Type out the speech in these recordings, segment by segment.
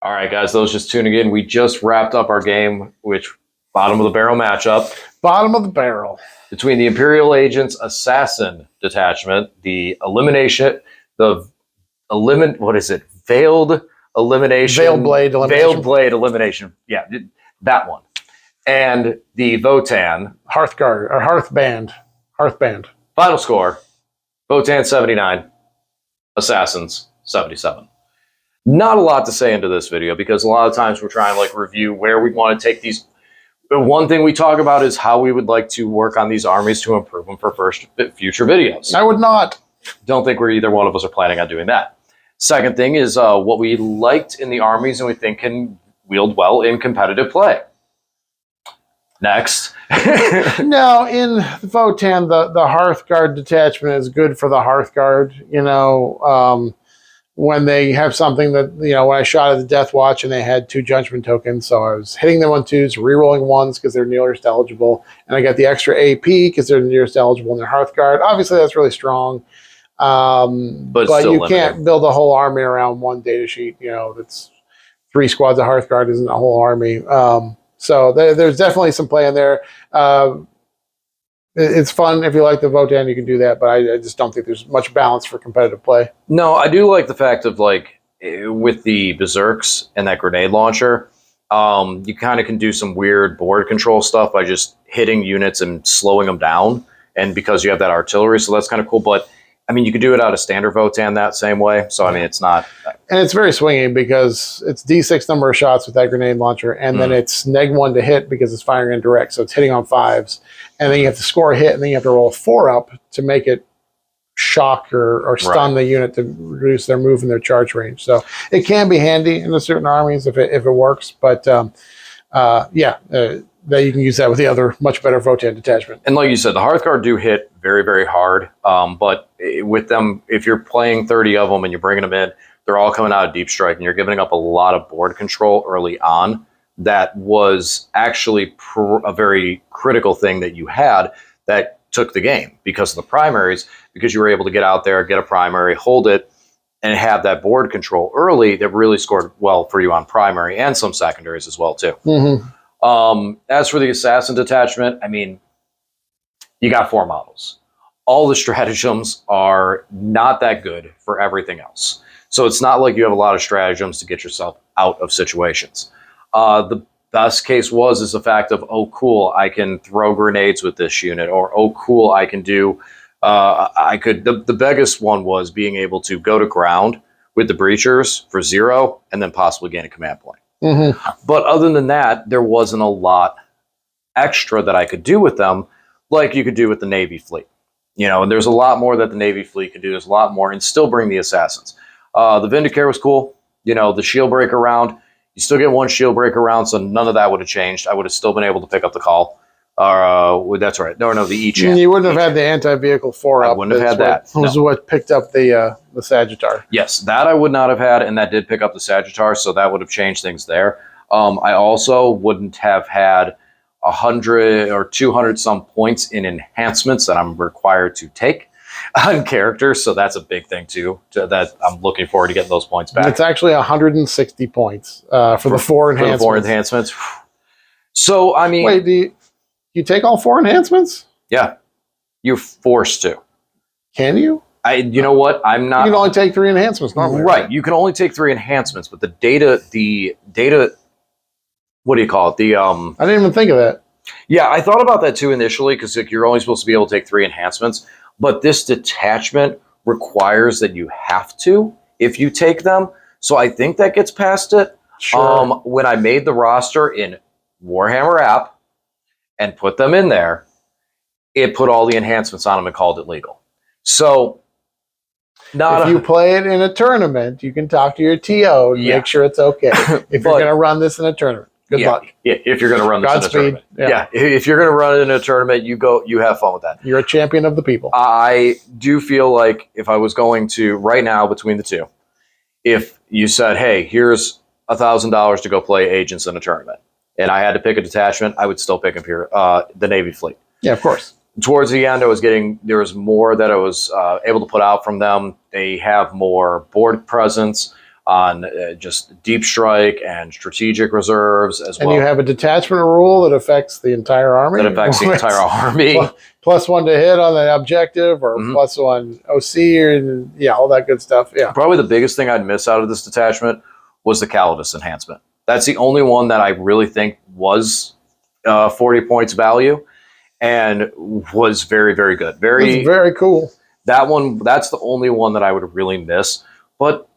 All right, guys, those just tuning in, we just wrapped up our game, which bottom of the barrel matchup Bottom of the barrel. between the Imperial Agents Assassin Detachment, the elimination, what is it? Veiled Elimination. Veiled Blade Elimination. Veiled Blade Elimination. Yeah, that one. And the Votann. Hearthguard, or Hearthband. Final score, Votann 79, Assassins 77. Not a lot to say into this video because a lot of times we're trying to like review where we want to take these. One thing we talk about is how we would like to work on these armies to improve them for future videos. I would not. Don't think either one of us are planning on doing that. Second thing is what we liked in the armies and we think can wield well in competitive play. Next. No, in Votann, the Hearthguard detachment is good for the Hearthguard. When they have something that, when I shot at the Death Watch and they had 2 Judgment tokens, so I was hitting them on 2s, re-rolling 1s because they're nearest eligible, and I got the extra AP because they're nearest eligible in their Hearthguard. Obviously, that's really strong. But you can't build a whole army around one data sheet. That's 3 squads of Hearthguard isn't a whole army. So there's definitely some play in there. It's fun if you like the Votann, you can do that, but I just don't think there's much balance for competitive play. No, I do like the fact of like with the Berserks and that grenade launcher, you kind of can do some weird board control stuff by just hitting units and slowing them down. And because you have that artillery, so that's kind of cool. But I mean, you could do it out of standard Votann that same way. So, I mean, it's not. And it's very swingy because it's D6 number of shots with that grenade launcher. And then it's -1 to hit because it's firing indirect. So it's hitting on 5s. And then you have to score a hit. And then you have to roll a 4 up to make it shock or stun the unit to reduce their move and their charge range. So it can be handy in certain armies if it works. But that you can use that with the other much better Votann detachment. And like you said, the Hearthguard do hit very, very hard. But with them, if you're playing 30 of them and you're bringing them in, they're all coming out of deep strike and you're giving up a lot of board control early on. That was actually a very critical thing that you had that took the game because of the primaries, because you were able to get out there, get a primary, hold it, and have that board control early that really scored well for you on primary and some secondaries as well, too. Mm-hmm. As for the Assassin detachment, I mean, you got 4 models. All the stratagems are not that good for everything else. So it's not like you have a lot of stratagems to get yourself out of situations. The best case is the fact of, oh, cool, I can throw grenades with this unit, or, oh, cool, I can do, the biggest one was being able to go to ground with the breachers for 0 and then possibly gain a command point. Mm-hmm. But other than that, there wasn't a lot extra that I could do with them, like you could do with the Navy fleet. And there's a lot more that the Navy fleet could do. There's a lot more, and still bring the Assassins. The Vindicare was cool. The shield breaker round, you still get 1 shield breaker round, so none of that would have changed. I would have still been able to pick up the call. That's right. No, the E-champ. You wouldn't have had the anti-vehicle 4 up. I wouldn't have had that. Was what picked up the Sagittar. Yes, that I would not have had, and that did pick up the Sagittar, so that would have changed things there. I also wouldn't have had 100 or 200 some points in enhancements that I'm required to take on characters, so that's a big thing too. That I'm looking forward to getting those points back. It's actually 160 points for the 4 enhancements. For the 4 enhancements. So I mean, wait, do you take all 4 enhancements? Yeah, you're forced to. Can you? You know what? I'm not. You can only take 3 enhancements normally. Right. You can only take 3 enhancements, but the data. What do you call it? I didn't even think of that. Yeah, I thought about that too initially because you're only supposed to be able to take 3 enhancements, but this detachment requires that you have to if you take them. So I think that gets past it. Sure. When I made the roster in Warhammer app and put them in there, it put all the enhancements on them and called it legal. So if you play it in a tournament, you can talk to your TO and make sure it's okay. If you're going to run this in a tournament. Good luck. Yeah, if you're going to run this in a tournament. Yeah, if you're going to run it in a tournament, you have fun with that. You're a champion of the people. I do feel like if I was going to, right now, between the two, if you said, hey, here's $1,000 to go play agents in a tournament, and I had to pick a detachment, I would still pick the Navy fleet. Yeah, of course. Towards the end, there was more that I was able to put out from them. They have more board presence. on just deep strike and strategic reserves as well. And you have a detachment rule that affects the entire army? That affects the entire army. +1 to hit on the objective, or +1 OC, or all that good stuff. Yeah. Probably the biggest thing I'd miss out of this detachment was the Calidus enhancement. That's the only one that I really think was 40 points value and was very, very good. Very cool. That one, that's the only one that I would really miss. But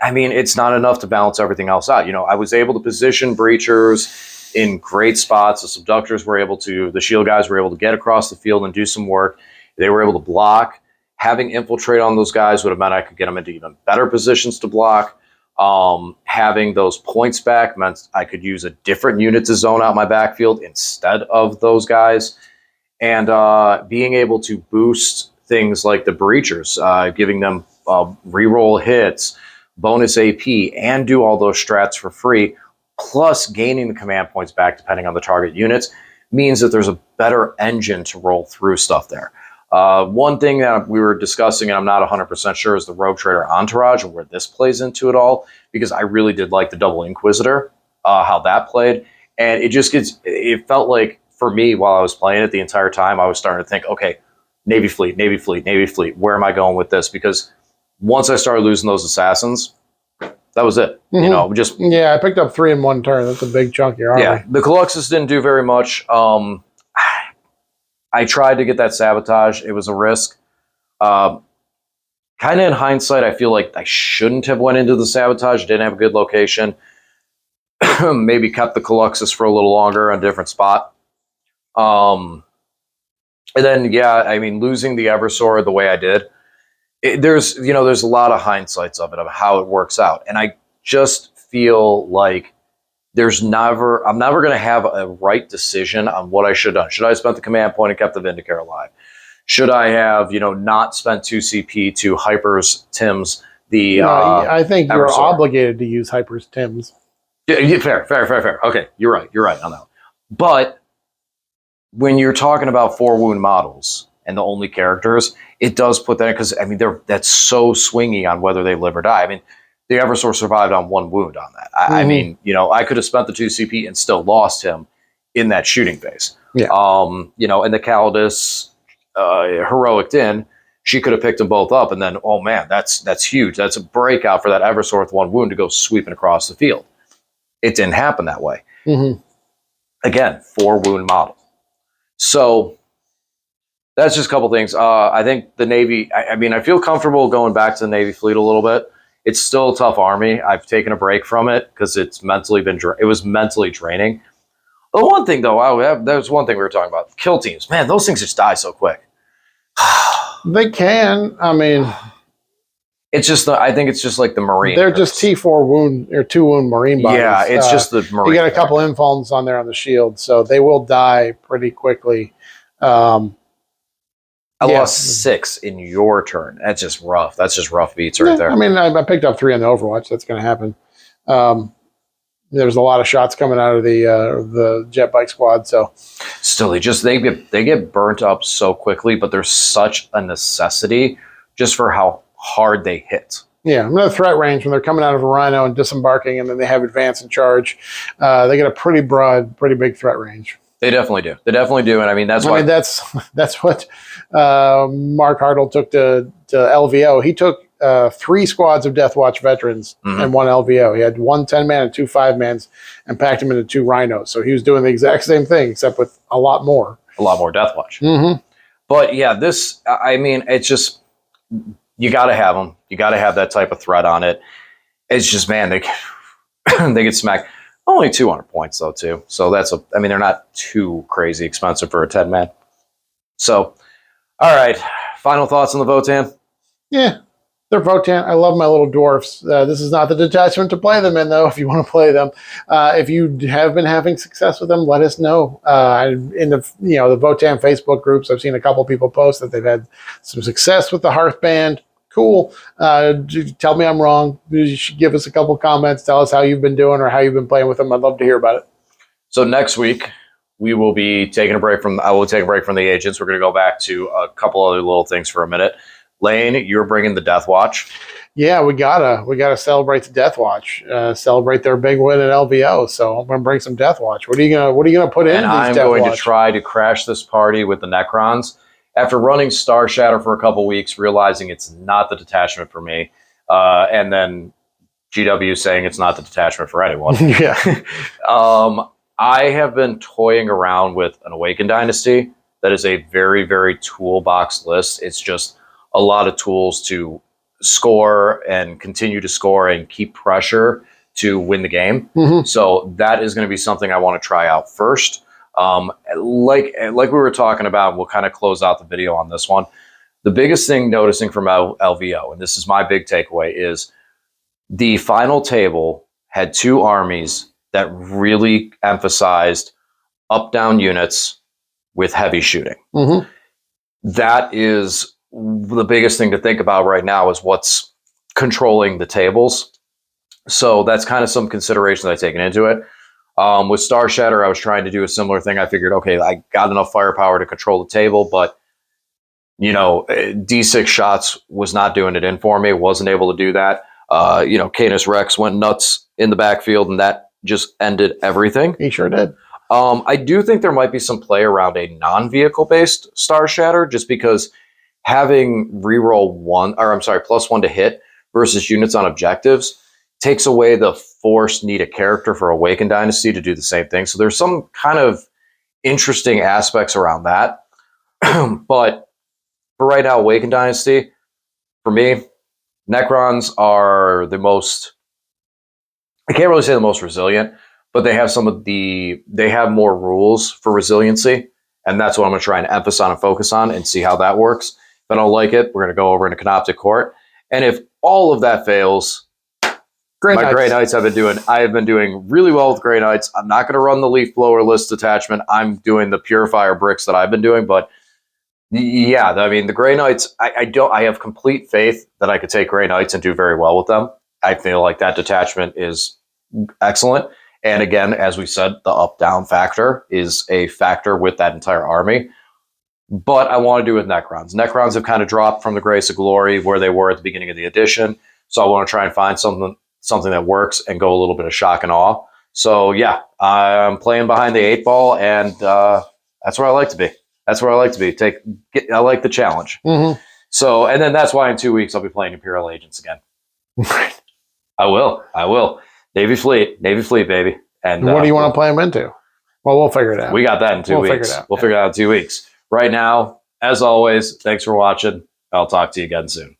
I mean, it's not enough to balance everything else out. I was able to position breachers in great spots. The subductors were able to, the shield guys were able to get across the field and do some work. They were able to block. Having infiltrate on those guys would have meant I could get them into even better positions to block. Having those points back meant I could use a different unit to zone out my backfield instead of those guys. And being able to boost things like the breachers, giving them reroll hits, bonus AP, and do all those strats for free, plus gaining the command points back depending on the target units, means that there's a better engine to roll through stuff there. One thing that we were discussing, and I'm not 100% sure, is the Rogue Trader entourage and where this plays into it all, because I really did like the Double Inquisitor, how that played. And it felt like, for me, while I was playing it the entire time, I was starting to think, okay, Navy fleet, Navy fleet, Navy fleet, where am I going with this? Because once I started losing those assassins, that was it. I picked up 3 in 1 turn. That's a big chunk of your army. Yeah, the Colossus didn't do very much. I tried to get that sabotage. It was a risk. Kind of in hindsight, I feel like I shouldn't have went into the sabotage. Didn't have a good location. Maybe kept the Colossus for a little longer on a different spot. And then, losing the Eversword the way I did, there's a lot of hindsights of how it works out. And I just feel like I'm never going to have a right decision on what I should have done. Should I have spent the command point and kept the Vindicare alive? Should I have, not spent 2 CP to Hypers Tims the I think you're Eversword? Obligated to use Hypers Tims. Yeah, fair. Okay, you're right on that. But when you're talking about 4 wound models and the only characters, it does put that, because that's so swingy on whether they live or die. I mean, the Eversword survived on 1 wound on that. I could have spent the 2 CP and still lost him in that shooting phase. Yeah. And the Calidus Heroic Din, she could have picked them both up, and then, oh man, that's huge. That's a breakout for that Eversword with 1 wound to go sweeping across the field. It didn't happen that way. Again, 4 wound model. So that's just a couple things. I think the Navy, I feel comfortable going back to the Navy fleet a little bit. It's still a tough army. I've taken a break from it because it was mentally draining. The one thing, though, there's one thing we were talking about. Kill teams. Man, those things just die so quick. They can. It's just I think it's just like the Marine. They're just T4 wound or 2 wound Marine bodies. Yeah, it's just the Marine. You got a couple infalls on there on the shield, so they will die pretty quickly. I lost 6 in your turn. That's just rough. That's just rough beats right there. I picked up 3 on the Overwatch. That's going to happen. There's a lot of shots coming out of the jet bike squad. So still, they get burnt up so quickly, but there's such a necessity just for how hard they hit. Yeah, another threat range when they're coming out of a Rhino and disembarking, and then they have advance and charge. They get a pretty broad, pretty big threat range. They definitely do, and that's why. That's what Mark Hartle took to LVO. He took 3 squads of Death Watch veterans and 1 LVO. He had 1 10-man and 2 5-mans, and packed them into 2 Rhinos. So he was doing the exact same thing, except with a lot more Death Watch. But yeah, it's just, you got to have them. You got to have that type of threat on it. It's just, man, they get smacked. Only 200 points, though, too. So they're not too crazy expensive for a 10-man. So, all right. Final thoughts on the Votann? Yeah, they're Votann. I love my little dwarfs. This is not the detachment to play them in, though, if you want to play them. If you have been having success with them, let us know. In the Votann Facebook groups, I've seen a couple people post that they've had some success with the Hearth Band. Cool. Tell me I'm wrong. You should give us a couple comments. Tell us how you've been doing or how you've been playing with them. I'd love to hear about it. So next week, we will be taking a break from. I will take a break from the agents. We're going to go back to a couple other little things for a minute. Lane, you're bringing the Death Watch. Yeah, we gotta celebrate the Death Watch. Celebrate their big win at LVO. So I'm gonna bring some Death Watch. What are you gonna put in And these I'm Death going Watch? to try to crash this party with the Necrons. After running Star Shatter for a couple weeks, realizing it's not the detachment for me, and then GW saying it's not the detachment for anyone. Yeah. I have been toying around with an Awakened Dynasty that is a very, very toolbox list. It's just a lot of tools to score and continue to score and keep pressure to win the game. Mhm. So that is going to be something I want to try out first. Like we were talking about, we'll kind of close out the video on this one. The biggest thing noticing from LVO, and this is my big takeaway, is the final table had two armies that really emphasized up-down units with heavy shooting. Mhm. That is the biggest thing to think about right now is what's controlling the tables. So that's kind of some considerations I've taken into it. With Star Shatter, I was trying to do a similar thing. I figured, okay, I got enough firepower to control the table, but D6 shots was not doing it in for me. Wasn't able to do that. Canis Rex went nuts in the backfield, and that just ended everything. He sure did. I do think there might be some play around a non-vehicle based Star Shatter, just because having reroll +1 to hit versus units on objectives takes away the forced need a character for Awakened Dynasty to do the same thing. So there's some kind of interesting aspects around that. But for right now, Awakened Dynasty, for me, Necrons are the most, I can't really say the most resilient, but they have more rules for resiliency. And that's what I'm going to try and emphasize and focus on and see how that works. If I don't like it, we're going to go over into Canoptic Court. And if all of that fails, Grey Knights I have been doing really well with Grey Knights. I'm not going to run the Leaf Blower list detachment. I'm doing the Purifier bricks that I've been doing, but yeah, I mean, the Grey Knights, I have complete faith that I could take Grey Knights and do very well with them. I feel like that detachment is excellent. And again, as we said, the up-down factor is a factor with that entire army. But I want to do it with Necrons. Necrons have kind of dropped from the Grace of Glory where they were at the beginning of the edition. So I want to try and find something that works and go a little bit of shock and awe. So yeah, I'm playing behind the 8-ball, and that's where I like to be. That's where I like to be. I like the challenge. Mm-hmm. So, and then that's why in 2 weeks I'll be playing Imperial Agents again. I will. Navy Fleet, baby. And what do you want to play them into? Well, we'll figure it out. We got that in 2 weeks. We'll figure it out in 2 weeks. Right now, as always, thanks for watching. I'll talk to you again soon.